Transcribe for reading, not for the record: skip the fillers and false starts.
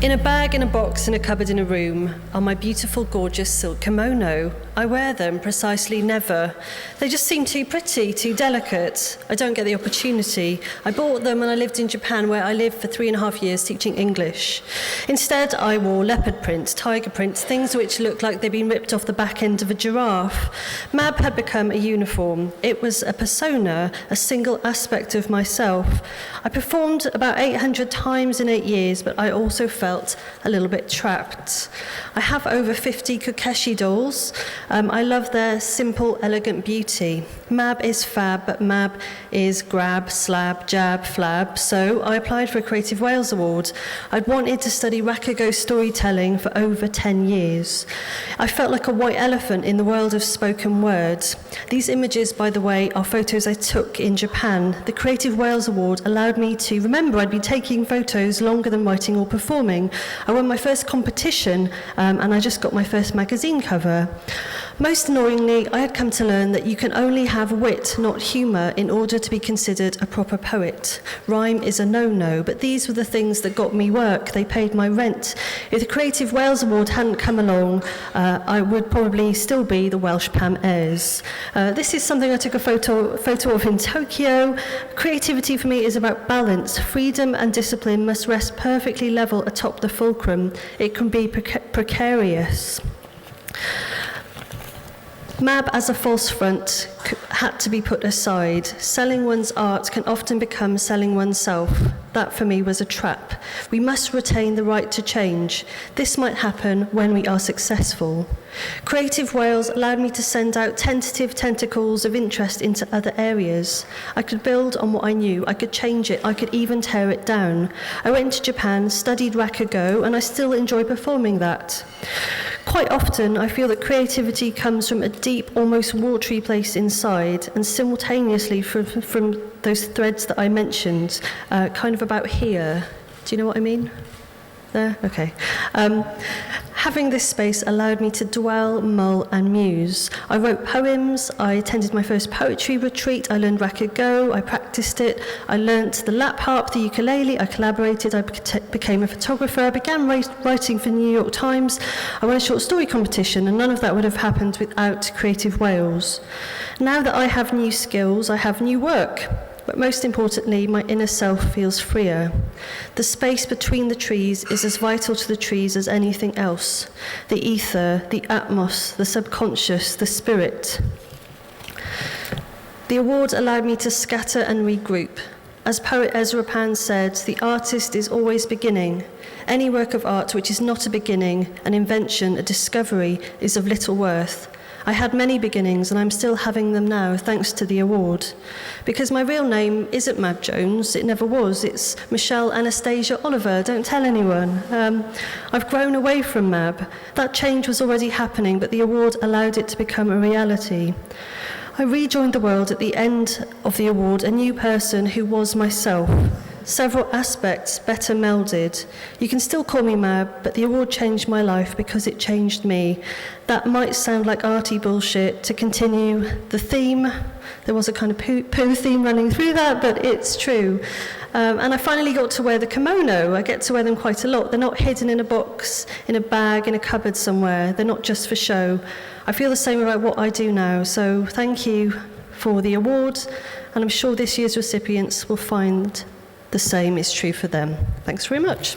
In a bag, in a box, in a cupboard, in a room are my beautiful, gorgeous silk kimono. I wear them precisely never. They just seem too pretty, too delicate. I don't get the opportunity. I bought them when I lived in Japan, where I lived for 3.5 years teaching English. Instead, I wore leopard print, tiger print, things which looked like they'd been ripped off the back end of a giraffe. Mab had become a uniform. It was a persona, a single aspect of myself. I performed about 800 times in 8 years, but I also felt a little bit trapped. I have over 50 Kokeshi dolls. I love their simple, elegant beauty. Mab is fab, but Mab is grab, slab, jab, flab. So I applied for a Creative Wales Award. I'd wanted to study Rakugo storytelling for over 10 years. I felt like a white elephant in the world of spoken words. These images, by the way, are photos I took in Japan. The Creative Wales Award allowed me to remember I'd been taking photos longer than writing or performing. I won my first competition and I just got my first magazine cover. Most annoyingly, I had come to learn that you can only have wit, not humour, in order to be considered a proper poet. Rhyme is a no-no, but these were the things that got me work. They paid my rent. If the Creative Wales Award hadn't come along, I would probably still be the Welsh Pam Ayres. This is something I took a photo of in Tokyo. Creativity for me is about balance. Freedom and discipline must rest perfectly level atop the fulcrum. It can be precarious. Mab as a false front had to be put aside. Selling one's art can often become selling oneself. That for me was a trap. We must retain the right to change. This might happen when we are successful. Creative Wales allowed me to send out tentative tentacles of interest into other areas. I could build on what I knew. I could change it. I could even tear it down. I went to Japan, studied Rakugo, and I still enjoy performing that. Quite often, I feel that creativity comes from a deep, almost watery place inside, and simultaneously from those threads that I mentioned, kind of about here. Do you know what I mean? There? Okay. Having this space allowed me to dwell, mull, and muse. I wrote poems, I attended my first poetry retreat, I learned Rakugo, I practiced it, I learnt the lap harp, the ukulele, I collaborated, I became a photographer, I began writing for the New York Times, I won a short story competition, and none of that would have happened without Creative Wales. Now that I have new skills, I have new work. But most importantly, my inner self feels freer. The space between the trees is as vital to the trees as anything else. The ether, the atmos, the subconscious, the spirit. The award allowed me to scatter and regroup. As poet Ezra Pound said, the artist is always beginning. Any work of art which is not a beginning, an invention, a discovery, is of little worth. I had many beginnings, and I'm still having them now, thanks to the award. Because my real name isn't Mab Jones, it never was. It's Michelle Anastasia Oliver, don't tell anyone. I've grown away from Mab. That change was already happening, but the award allowed it to become a reality. I rejoined the world at the end of the award, a new person who was myself. Several aspects better melded. You can still call me Mab, but the award changed my life because it changed me. That might sound like arty bullshit. To continue the theme, there was a kind of poo theme running through that, but it's true. And I finally got to wear the kimono. I get to wear them quite a lot. They're not hidden in a box, in a bag, in a cupboard somewhere. They're not just for show. I feel the same about what I do now, so thank you for the award, and I'm sure this year's recipients will find the same is true for them. Thanks very much.